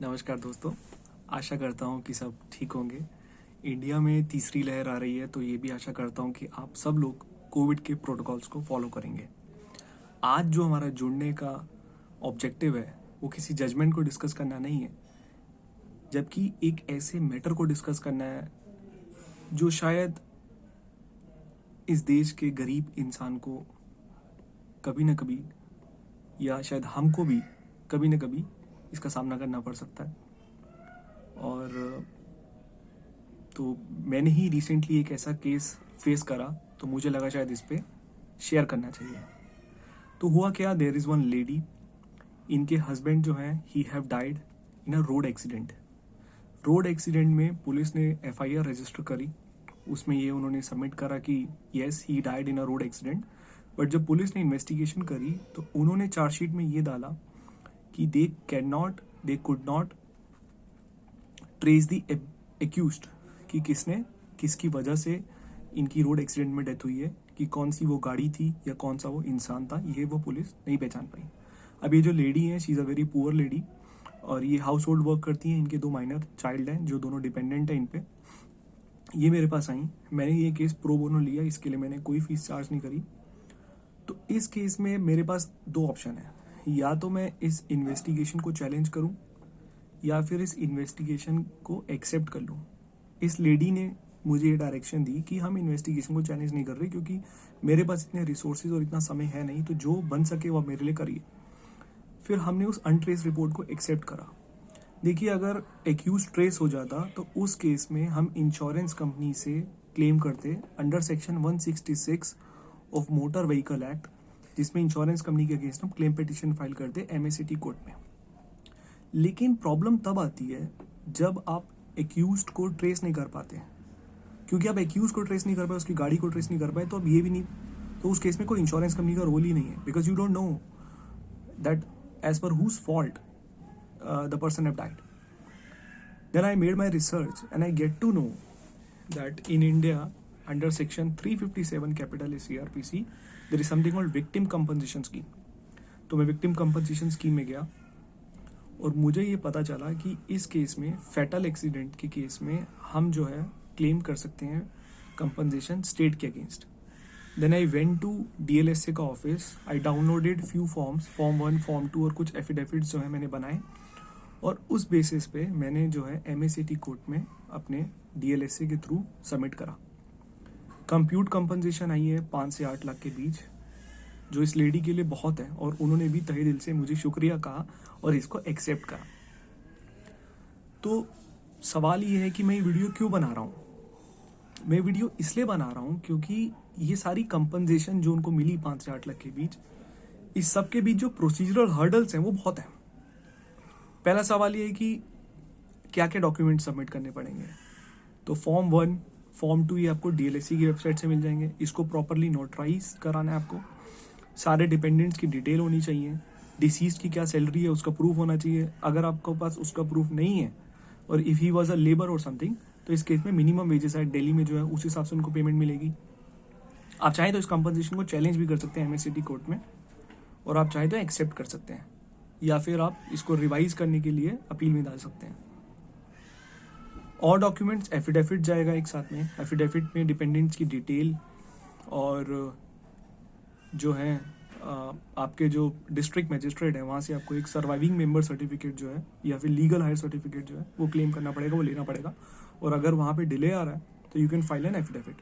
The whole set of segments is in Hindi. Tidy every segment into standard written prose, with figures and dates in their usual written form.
नमस्कार दोस्तों। आशा करता हूँ कि सब ठीक होंगे। इंडिया में तीसरी लहर आ रही है तो ये भी आशा करता हूँ कि आप सब लोग कोविड के प्रोटोकॉल्स को फॉलो करेंगे। आज जो हमारा जुड़ने का ऑब्जेक्टिव है वो किसी जजमेंट को डिस्कस करना नहीं है, जबकि एक ऐसे मैटर को डिस्कस करना है जो शायद इस देश के गरीब इंसान को कभी ना कभी, या शायद हमको भी कभी ना कभी इसका सामना करना पड़ सकता है। और तो मैंने ही रिसेंटली एक ऐसा केस फेस करा, तो मुझे लगा शायद इस पे शेयर करना चाहिए। तो हुआ क्या, देयर इज़ वन लेडी, इनके हस्बैंड जो हैं he have died in a road accident. Road accident में पुलिस ने एफआईआर रजिस्टर करी। उसमें ये उन्होंने सबमिट करा कि yes he died in a road accident. But जब पुलिस ने इन्वेस्टिगेशन करी तो उन्होंने चार्जशीट में ये डाला कि they could not trace the accused, कि किसकी वजह से इनकी रोड एक्सीडेंट में डेथ हुई है, कि कौन सी वो गाड़ी थी या कौन सा वो इंसान था, ये वो पुलिस नहीं पहचान पाई। अब ये जो लेडी है she is a very poor lady, और ये हाउस होल्ड वर्क करती हैं। इनके 2 माइनर चाइल्ड हैं जो दोनों डिपेंडेंट हैं इन पे। ये मेरे पास आई, मैंने ये केस प्रो बोनो लिया, इसके लिए मैंने कोई फीस चार्ज नहीं करी। तो इस केस में मेरे पास 2 ऑप्शन है, या तो मैं इस इन्वेस्टिगेशन को चैलेंज करूं या फिर इस इन्वेस्टिगेशन को एक्सेप्ट कर लूं। इस लेडी ने मुझे ये डायरेक्शन दी कि हम इन्वेस्टिगेशन को चैलेंज नहीं कर रहे, क्योंकि मेरे पास इतने रिसोर्सेज और इतना समय है नहीं, तो जो बन सके वो मेरे लिए करिए। फिर हमने उस अनट्रेस रिपोर्ट को एक्सेप्ट करा। देखिए, अगर एक्यूज ट्रेस हो जाता तो उस केस में हम इंश्योरेंस कंपनी से क्लेम करते under section 166 of motor vehicle act, जिसमें इंश्योरेंस कंपनी के अगेंस्ट हम क्लेम पिटिशन फाइल करते एमएसीटी कोर्ट में। लेकिन प्रॉब्लम तब आती है जब आप एक्यूज्ड को ट्रेस नहीं कर पाते, क्योंकि आप एक्यूज को ट्रेस नहीं कर पाए, उसकी गाड़ी को ट्रेस नहीं कर पाए, तो अब ये भी नहीं, तो उस केस में कोई इंश्योरेंस कंपनी का रोल ही नहीं है, because you don't know that as per whose fault the person have died. Then I made my research and I get to know that in India under section 357 capital A CRPC there is something called victim compensation scheme. तो मैं विक्टिम कंपनसेशन स्कीम में गया और मुझे ये पता चला कि इस केस में, फैटल एक्सीडेंट के केस में, हम जो है क्लेम कर सकते हैं कंपनसेशन स्टेट के against. Then I went to DLSA का office, I downloaded few forms, form 1, form 2 और कुछ एफिडेविट्स जो है मैंने बनाए, और उस बेसिस पे मैंने जो है MACT कोर्ट में अपने DLSA के थ्रू सबमिट करा। कंप्यूट कंपनसेशन आई है 5 से 8 लाख के बीच, जो इस लेडी के लिए बहुत है, और उन्होंने भी तहे दिल से मुझे शुक्रिया कहा और इसको एक्सेप्ट करा। तो सवाल ये है कि मैं ये वीडियो क्यों बना रहा हूँ। मैं वीडियो इसलिए बना रहा हूँ क्योंकि ये सारी कंपनसेशन जो उनको मिली 5 से 8 लाख के बीच, इस सब के बीच जो प्रोसीजरल हर्डल्स हैं वो बहुत हैं। पहला सवाल ये है कि क्या क्या डॉक्यूमेंट सबमिट करने पड़ेंगे। तो फॉर्म 1, फॉर्म 2 ये आपको DLSA की वेबसाइट से मिल जाएंगे। इसको प्रॉपरली नोटराइज कराना है आपको। सारे डिपेंडेंट्स की डिटेल होनी चाहिए। डिसीज की क्या सैलरी है उसका प्रूफ होना चाहिए। अगर आपके पास उसका प्रूफ नहीं है, और if he was a labour और समथिंग, तो इस केस में मिनिमम वेजेस है दिल्ली में जो है उस हिसाब से उनको पेमेंट मिलेगी। आप चाहें तो इस कंपनसेशन को चैलेंज भी कर सकते हैं MACT कोर्ट में, और आप चाहें तो एक्सेप्ट कर सकते हैं, या फिर आप इसको रिवाइज करने के लिए अपील में डाल सकते हैं। और डॉक्यूमेंट्स, एफिडेविट जाएगा एक साथ में। एफिडेविट में डिपेंडेंट्स की डिटेल और जो है आपके जो डिस्ट्रिक्ट मजिस्ट्रेट है वहाँ से आपको एक सर्वाइविंग मेंबर सर्टिफिकेट जो है, या फिर लीगल हायर सर्टिफिकेट जो है वो क्लेम करना पड़ेगा, वो लेना पड़ेगा। और अगर वहाँ पे डिले आ रहा है तो you can file an affidavit.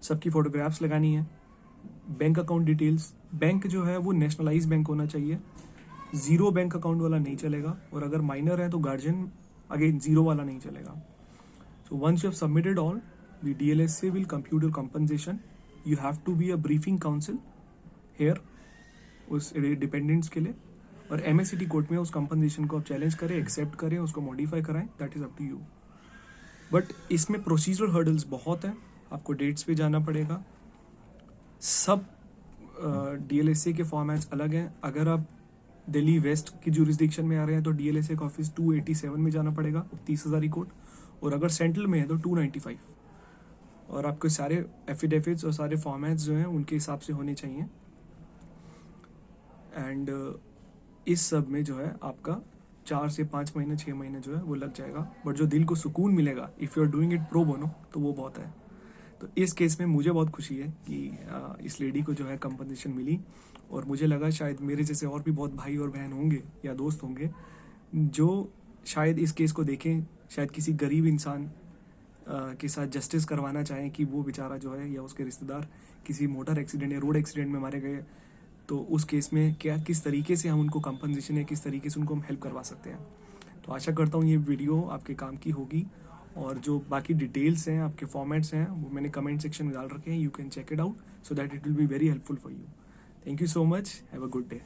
सबकी फोटोग्राफ्स लगानी है। बैंक अकाउंट डिटेल्स, बैंक जो है वो नेशनलाइज बैंक होना चाहिए, जीरो बैंक अकाउंट वाला नहीं चलेगा, और अगर माइनर है तो गार्जियन अगेन जीरो वाला नहीं चलेगा। So once you have submitted all, the DLSA will compute your compensation. You have to be a briefing counsel hire उस डिपेंडेंट्स के लिए, और MACT कोर्ट में उस कंपनसेशन को आप चैलेंज करें, एक्सेप्ट करें, उसको मॉडिफाई कराएं, that is up to you. But इसमें प्रोसीजरल हर्डल्स बहुत हैं। आपको डेट्स पे जाना पड़ेगा। सब DLSA के फॉर्मेट्स अलग हैं। अगर आप दिल्ली वेस्ट की जुरिस्डिक्शन में आ रहे हैं तो DLSA का ऑफिस 287 में जाना पड़ेगा, 30,000 कोड, और अगर सेंट्रल में है तो 295। और आपके सारे एफिडेविट्स और सारे फॉर्मेट्स जो हैं उनके हिसाब से होने चाहिए। एंड इस सब में जो है आपका 4 से 5 महीने 6 महीने जो है वो लग जाएगा, बट जो दिल को सुकून मिलेगा if you are doing it pro bono तो वो बहुत है। तो इस केस में मुझे बहुत खुशी है कि इस लेडी को जो है कंपनसेशन मिली, और मुझे लगा शायद मेरे जैसे और भी बहुत भाई और बहन होंगे या दोस्त होंगे जो शायद इस केस को देखें, शायद किसी गरीब इंसान के साथ जस्टिस करवाना चाहें कि वो बेचारा जो है या उसके रिश्तेदार किसी मोटर एक्सीडेंट या रोड एक्सीडेंट में मारे गए, तो उस केस में क्या किस तरीके से हम उनको कंपनसेशन या किस तरीके से उनको हम हेल्प करवा सकते हैं। तो आशा करता हूँ ये वीडियो आपके काम की होगी, और जो बाकी डिटेल्स हैं, आपके फॉर्मेट्स हैं, वो मैंने कमेंट सेक्शन में डाल रखे हैं, you can check it out so that it will be very helpful for you. Thank you so much, have a good day.